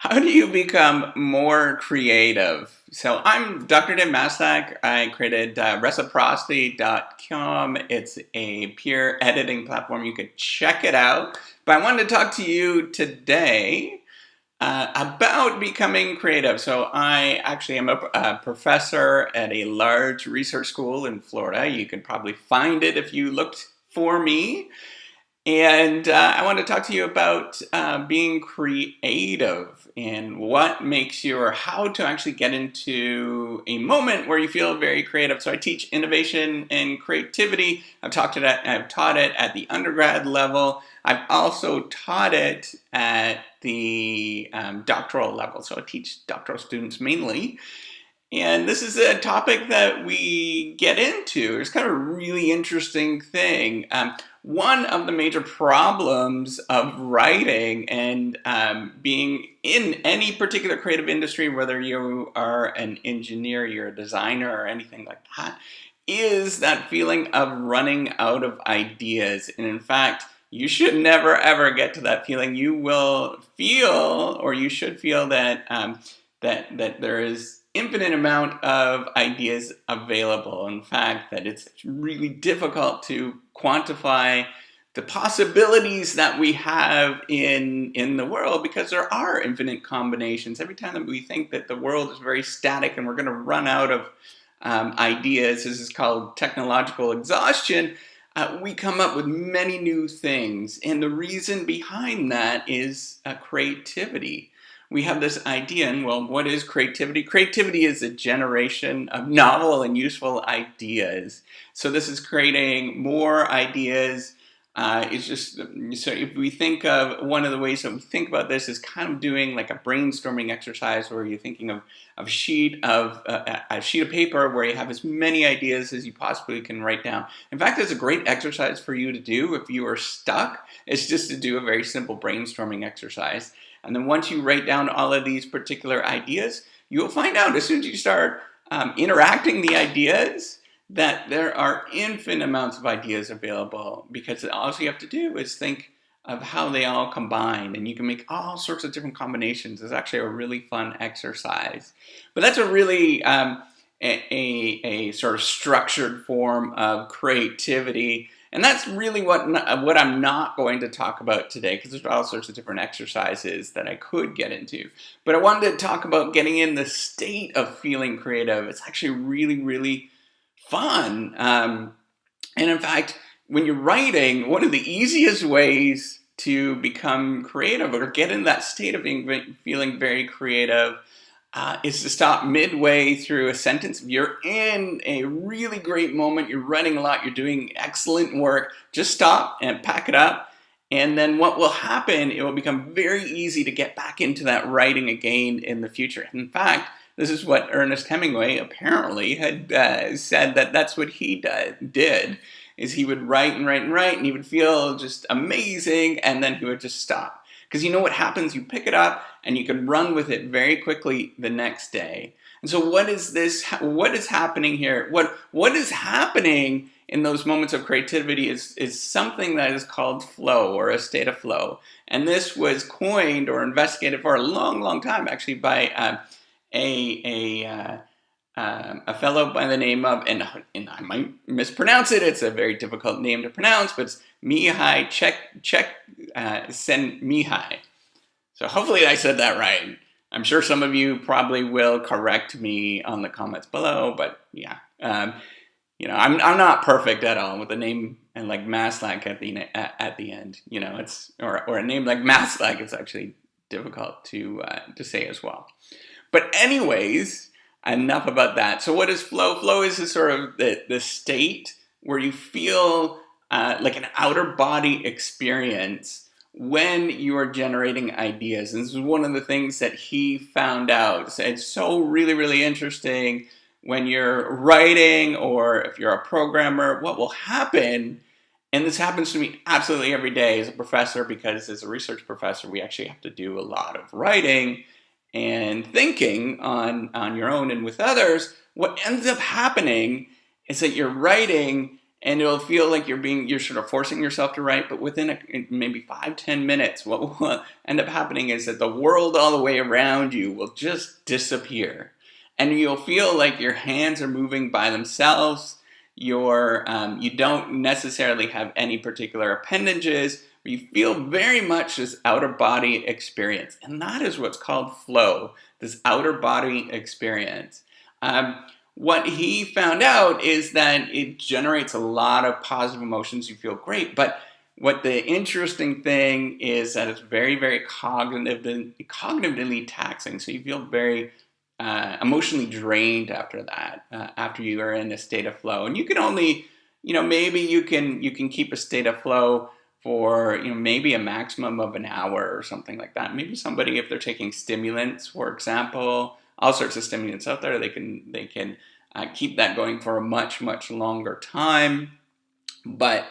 How do you become more creative? So I'm Dr. Dave Maslach. I created reciprocity.com. It's a peer editing platform. You could check it out. But I wanted to talk to you today about becoming creative. So I actually am a professor at a large research school in Florida. You could probably find it if you looked for me. And I want to talk to you about being creative and what makes you, or how to actually get into a moment where you feel very creative. So I teach innovation and creativity. I've taught it at the undergrad level. I've also taught it at the doctoral level. So I teach doctoral students mainly. And this is a topic that we get into. It's kind of a really interesting thing. One of the major problems of writing and being in any particular creative industry, whether you are an engineer, you're a designer, or anything like that, is that feeling of running out of ideas. And in fact, you should never ever get to that feeling. You will feel, or you should feel that that there is infinite amount of ideas available. In fact, that it's really difficult to quantify the possibilities that we have in the world, because there are infinite combinations. Every time that we think that the world is very static and we're going to run out of ideas, this is called technological exhaustion, we come up with many new things. And the reason behind that is creativity. We have this idea, and well, what is creativity? Creativity is a generation of novel and useful ideas. So this is creating more ideas. It's just, so if we think of, one of the ways that we think about this is kind of doing like a brainstorming exercise, where you're thinking of a sheet of paper where you have as many ideas as you possibly can write down. In fact, it's a great exercise for you to do if you are stuck. It's just to do a very simple brainstorming exercise. And then once you write down all of these particular ideas, you'll find out as soon as you start interacting the ideas that there are infinite amounts of ideas available, because all you have to do is think of how they all combine, and you can make all sorts of different combinations. It's actually a really fun exercise. But that's a really a sort of structured form of creativity. And that's really what I'm not going to talk about today, because there's all sorts of different exercises that I could get into. But I wanted to talk about getting in the state of feeling creative. It's actually really, really fun. And in fact, when you're writing, one of the easiest ways to become creative or get in that state of feeling very creative is to stop midway through a sentence. If you're in a really great moment, you're writing a lot, you're doing excellent work, just stop and pack it up. And then what will happen, it will become very easy to get back into that writing again in the future. In fact, this is what Ernest Hemingway apparently had said, that that's what he did, is he would write and write and write, and he would feel just amazing, and then he would just stop. Because you know what happens? You pick it up and you can run with it very quickly the next day. And so what is this? What is happening here? What is happening in those moments of creativity is something that is called flow, or a state of flow. And this was coined or investigated for a long, long time, actually, by a fellow by the name of, and I might mispronounce it, it's a very difficult name to pronounce, but it's Mihaly Csikszentmihalyi. So hopefully I said that right. I'm sure some of you probably will correct me on the comments below, but yeah. I'm not perfect at all with a name and like Maslach at the end. It's or a name like Maslach, it's actually difficult to say as well. But anyways, enough about that. So what is flow? Flow is sort of the state where you feel like an outer body experience when you are generating ideas. And this is one of the things that he found out. So it's so really, really interesting when you're writing, or if you're a programmer, what will happen, and this happens to me absolutely every day as a professor, because as a research professor, we actually have to do a lot of writing and thinking on your own and with others. What ends up happening is that you're writing and it'll feel like you're sort of forcing yourself to write, but within maybe 5-10 minutes, what will end up happening is that the world all the way around you will just disappear, and you'll feel like your hands are moving by themselves. You don't necessarily have any particular appendages. You feel very much this outer body experience, and that is what's called flow, this outer body experience. What he found out is that it generates a lot of positive emotions. You feel great, but what the interesting thing is that it's very, very cognitively taxing. So you feel very emotionally drained after that, after you are in a state of flow. And you can only, maybe you can keep a state of flow for maybe a maximum of an hour or something like that. Maybe somebody, if they're taking stimulants, for example, all sorts of stimulants out there, they can keep that going for a much, much longer time. But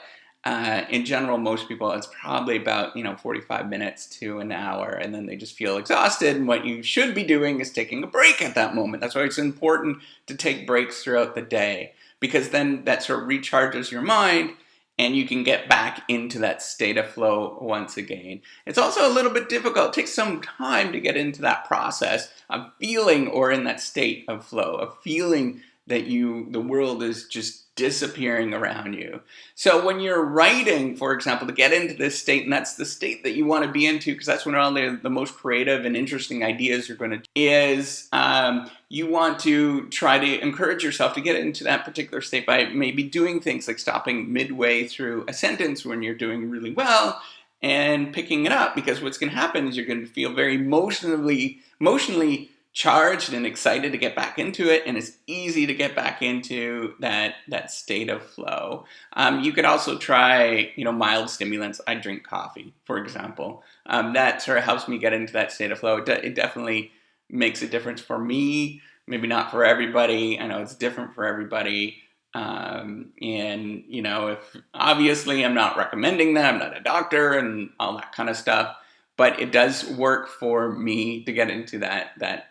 in general, most people, it's probably about 45 minutes to an hour, and then they just feel exhausted. And what you should be doing is taking a break at that moment. That's why it's important to take breaks throughout the day, because then that sort of recharges your mind, and you can get back into that state of flow once again. It's also a little bit difficult. It takes some time to get into that process of feeling, or in that state of flow, of feeling that the world is just disappearing around you. So when you're writing, for example, to get into this state, and that's the state that you want to be into, because that's when all the most creative and interesting ideas are going to you want to try to encourage yourself to get into that particular state by maybe doing things like stopping midway through a sentence when you're doing really well and picking it up, because what's going to happen is you're going to feel very emotionally charged and excited to get back into it, and it's easy to get back into that state of flow. You could also try mild stimulants. I drink coffee, for example. That sort of helps me get into that state of flow. It definitely makes a difference for me. Maybe not for everybody. I know it's different for everybody. And if obviously I'm not recommending that, I'm not a doctor and all that kind of stuff, but it does work for me to get into that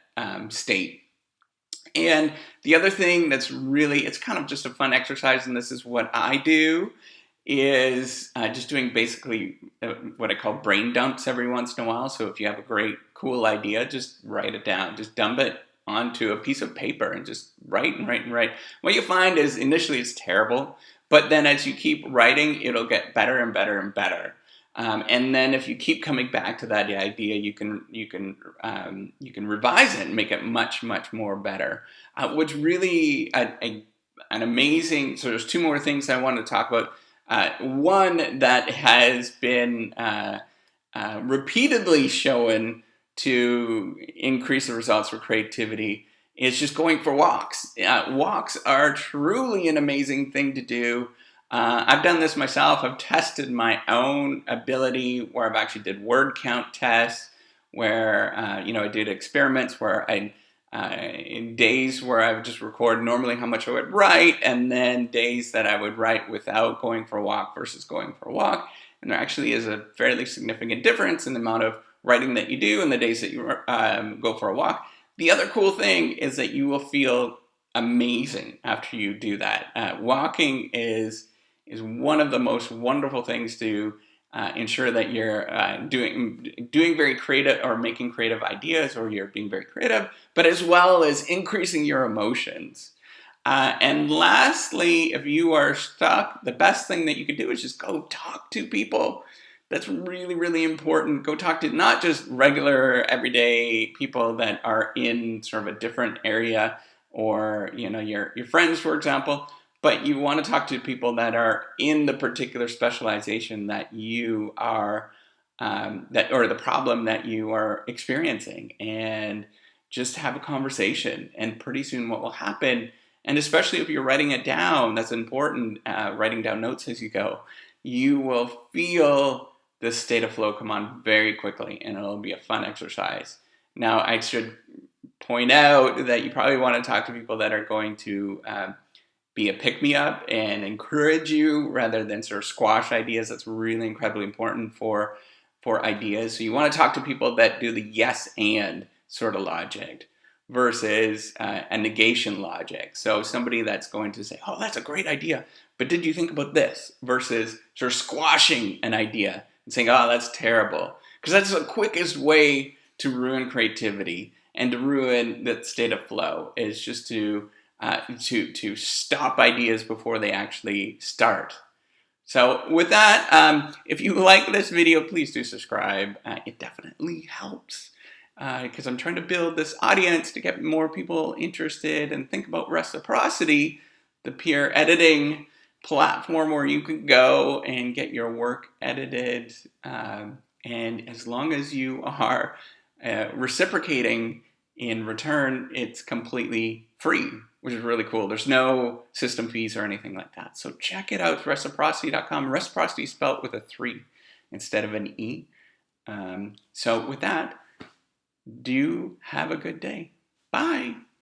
state. And the other thing that's really, it's kind of just a fun exercise, and this is what I do, is just doing basically what I call brain dumps every once in a while. So if you have a great, cool idea, just write it down. Just dump it onto a piece of paper and just write and write and write. What you find is initially it's terrible, but then as you keep writing, it'll get better and better and better. And then if you keep coming back to that idea, you can revise it and make it much, much more better. What's really an amazing, so there's two more things I want to talk about. One that has been repeatedly shown to increase the results for creativity is just going for walks. Walks are truly an amazing thing to do. I've done this myself. I've tested my own ability where I've actually did word count tests, where I did experiments where in days where I would just record normally how much I would write, and then days that I would write without going for a walk versus going for a walk. And there actually is a fairly significant difference in the amount of writing that you do and the days that you go for a walk. The other cool thing is that you will feel amazing after you do that. Walking is one of the most wonderful things to ensure that you're doing very creative or making creative ideas, or you're being very creative, but as well as increasing your emotions. And lastly, if you are stuck, the best thing that you can do is just go talk to people. That's really, really important. Go talk to not just regular, everyday people that are in sort of a different area, or your friends, for example. But you want to talk to people that are in the particular specialization that you are, or the problem that you are experiencing, and just have a conversation. And pretty soon what will happen, and especially if you're writing it down, that's important, writing down notes as you go, you will feel this state of flow come on very quickly, and it'll be a fun exercise. Now, I should point out that you probably want to talk to people that are going to be a pick-me-up and encourage you rather than sort of squash ideas. That's really incredibly important for ideas. So you want to talk to people that do the yes and sort of logic versus a negation logic. So somebody that's going to say, oh, that's a great idea, But did you think about this versus sort of squashing an idea and saying, oh, that's terrible? Because that's the quickest way to ruin creativity and to ruin that state of flow, is just to stop ideas before they actually start. So with that, if you like this video, please do subscribe. It definitely helps, because I'm trying to build this audience to get more people interested and think about Reciprocity, the peer editing platform where you can go and get your work edited. And as long as you are reciprocating in return, it's completely free, which is really cool. There's no system fees or anything like that. So check it out, reciprocity.com. Reciprocity is spelled with a 3 instead of an E. So with that, do have a good day. Bye.